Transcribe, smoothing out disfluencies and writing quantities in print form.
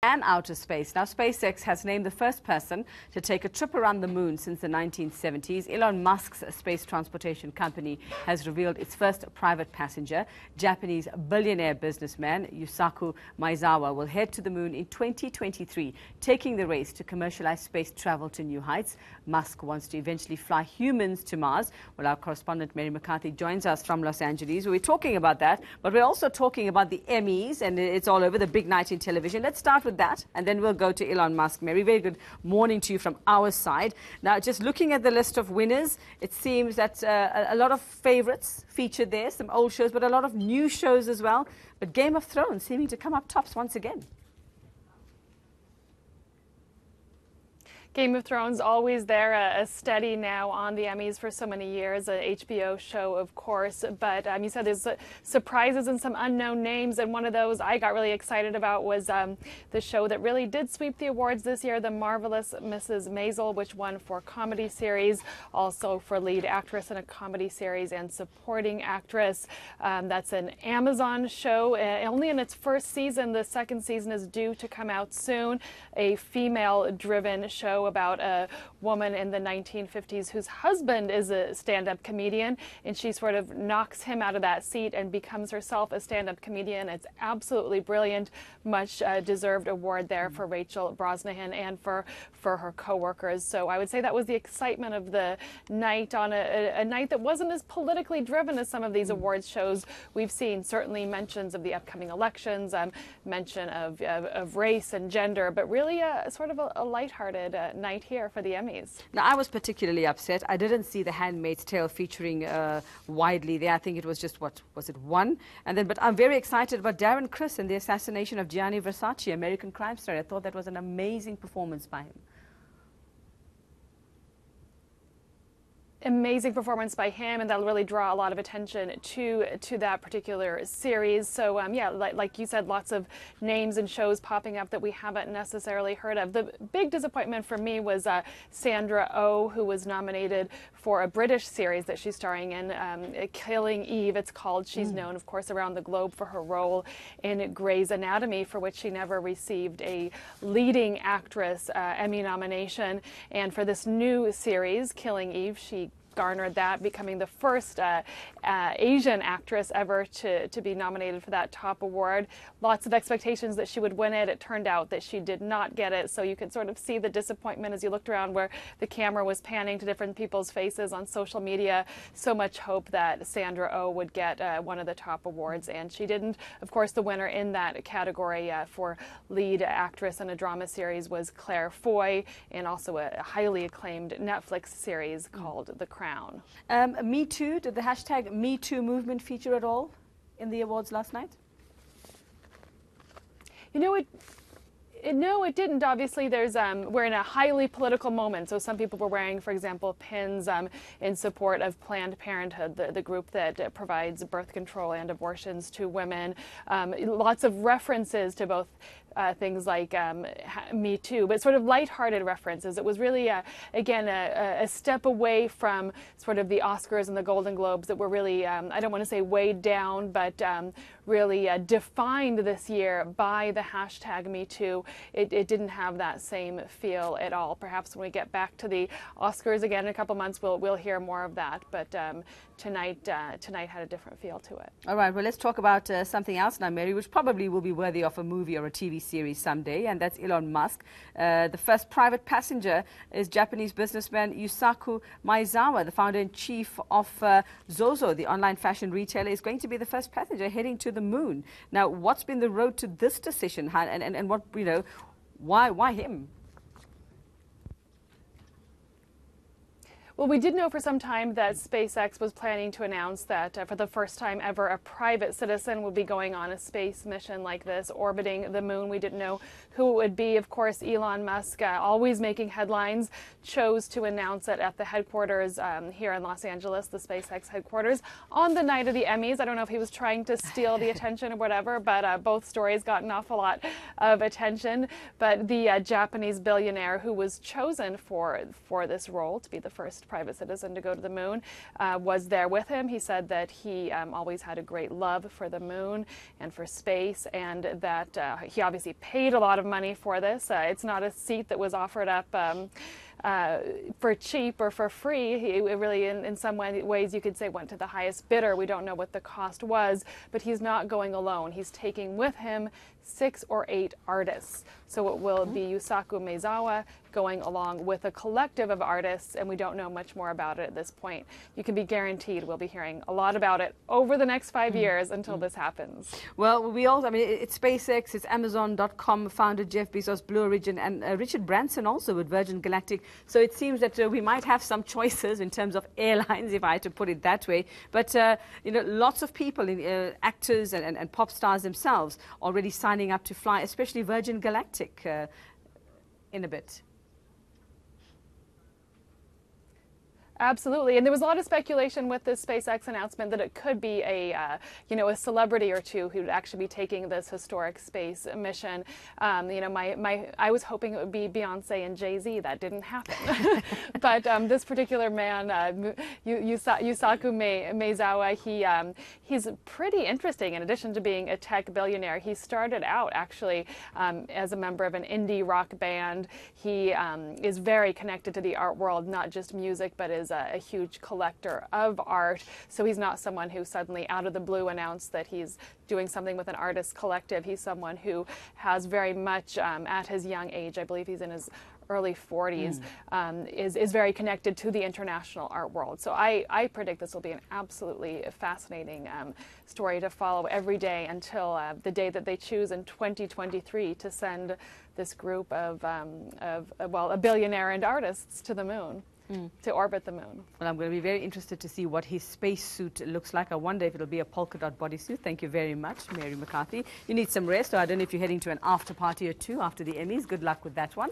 and outer space. Now, SpaceX has named the first person to take a trip around the moon since the 1970s. Elon Musk's space transportation company has revealed its first private passenger. Japanese billionaire businessman Yusaku Maezawa will head to the moon in 2023, taking the race to commercialize space travel to new heights. Musk wants to eventually fly humans to Mars. Well, our correspondent MacCarthy joins us from Los Angeles. We're talking about that, but we're also talking about the Emmys, and it's all over, the big night in television. Let's start with that, and then we'll go to Elon Musk. Mary, very good morning to you from our side. Now, just looking at the list of winners, it seems that a lot of favorites featured there, some old shows, but a lot of new shows as well. But Game of Thrones seeming to come up tops once again. Game of Thrones always there, a steady now on the Emmys for so many years, a HBO show, of course. But you said there's surprises and some unknown names, and one of those I got really excited about was the show that really did sweep the awards this year, The Marvelous Mrs. Maisel, which won for comedy series, also for lead actress in a comedy series and supporting actress. That's an Amazon show, only in its first season. The second season is due to come out soon. A female-driven show about a woman in the 1950s whose husband is a stand-up comedian, and she sort of knocks him out of that seat and becomes herself a stand-up comedian. It's absolutely brilliant. Much deserved award there for Rachel Brosnahan and for her co-workers. So I would say that was the excitement of the night, on a night that wasn't as politically driven as some of these awards shows we've seen. Certainly mentions of the upcoming elections, mention of race and gender, but really sort of a lighthearted night here for the Emmys. Now, I was particularly upset. I didn't see The Handmaid's Tale featuring widely there. I think it was just, what was it, one? And then, but I'm very excited about Darren Criss and the assassination of Gianni Versace, American Crime Story. I thought that was an amazing performance by him. Amazing performance by him, and that'll really draw a lot of attention to that particular series. So yeah, like you said, lots of names and shows popping up that we haven't necessarily heard of. The big disappointment for me was Sandra Oh, who was nominated for a British series that she's starring in, Killing Eve, it's called. She's known, of course, around the globe for her role in Grey's Anatomy, for which she never received a leading actress Emmy nomination. And for this new series, Killing Eve, she garnered that, becoming the first Asian actress ever to be nominated for that top award. Lots of expectations that she would win it. It turned out that she did not get it, so you could sort of see the disappointment as you looked around where the camera was panning to different people's faces on social media. So much hope that Sandra Oh would get one of the top awards, and she didn't. Of course, the winner in that category for lead actress in a drama series was Claire Foy, and also a highly acclaimed Netflix series called The Crown. Me Too, did the hashtag Me Too movement feature at all in the awards last night? You know, no, it didn't. Obviously, we're in a highly political moment. So some people were wearing, for example, pins in support of Planned Parenthood, the group that provides birth control and abortions to women. Lots of references to both things like Me Too, but sort of lighthearted references. It was really, again, a step away from sort of the Oscars and the Golden Globes that were really, I don't want to say weighed down, but really defined this year by the hashtag Me Too. It didn't have that same feel at all. Perhaps when we get back to the Oscars again in a couple months, we'll hear more of that. But tonight had a different feel to it. All right, well, let's talk about something else now, Mary, which probably will be worthy of a movie or a TV series someday, and that's Elon Musk. The first private passenger is Japanese businessman Yusaku Maezawa, the founder and chief of Zozo, the online fashion retailer, is going to be the first passenger heading to the moon. Now, what's been the road to this decision, and what, you know, why him? Well, we did know for some time that SpaceX was planning to announce that for the first time ever, a private citizen would be going on a space mission like this, orbiting the moon. We didn't know who it would be. Of course, Elon Musk, always making headlines, chose to announce it at the headquarters here in Los Angeles, the SpaceX headquarters, on the night of the Emmys. I don't know if he was trying to steal the attention or whatever, but both stories got an awful lot of attention. But the Japanese billionaire who was chosen for this role to be the first first private citizen to go to the moon, was there with him. He said that he always had a great love for the moon and for space, and that he obviously paid a lot of money for this. It's not a seat that was offered up for cheap or for free. He really, in some ways, you could say, went to the highest bidder. We don't know what the cost was, but he's not going alone. He's taking with him 6 or 8 artists. So it will be Yusaku Maezawa going along with a collective of artists, and we don't know much more about it at this point. You can be guaranteed we'll be hearing a lot about it over the next 5 years until this happens. Well, it's SpaceX, it's Amazon.com founder Jeff Bezos, Blue Origin, and Richard Branson also with Virgin Galactic. So it seems that we might have some choices in terms of airlines, if I had to put it that way. But, lots of people, actors and pop stars themselves, already signing up to fly, especially Virgin Galactic in a bit. Absolutely, and there was a lot of speculation with this SpaceX announcement that it could be a celebrity or two who would actually be taking this historic space mission. I was hoping it would be Beyonce and Jay-Z. That didn't happen. But this particular man, Yusaku Maezawa, he's pretty interesting. In addition to being a tech billionaire, he started out actually as a member of an indie rock band. He is very connected to the art world, not just music, but is a huge collector of art. So he's not someone who suddenly out of the blue announced that he's doing something with an artist collective. He's someone who has very much at his young age, I believe he's in his early 40s, is very connected to the international art world. So I predict this will be an absolutely fascinating story to follow every day until the day that they choose in 2023 to send this group of a billionaire and artists to the moon. To orbit the moon. Well, I'm going to be very interested to see what his spacesuit looks like. I wonder if it'll be a polka dot bodysuit. Thank you very much, Mary MacCarthy. You need some rest, or I don't know if you're heading to an after party or two after the Emmys. Good luck with that one.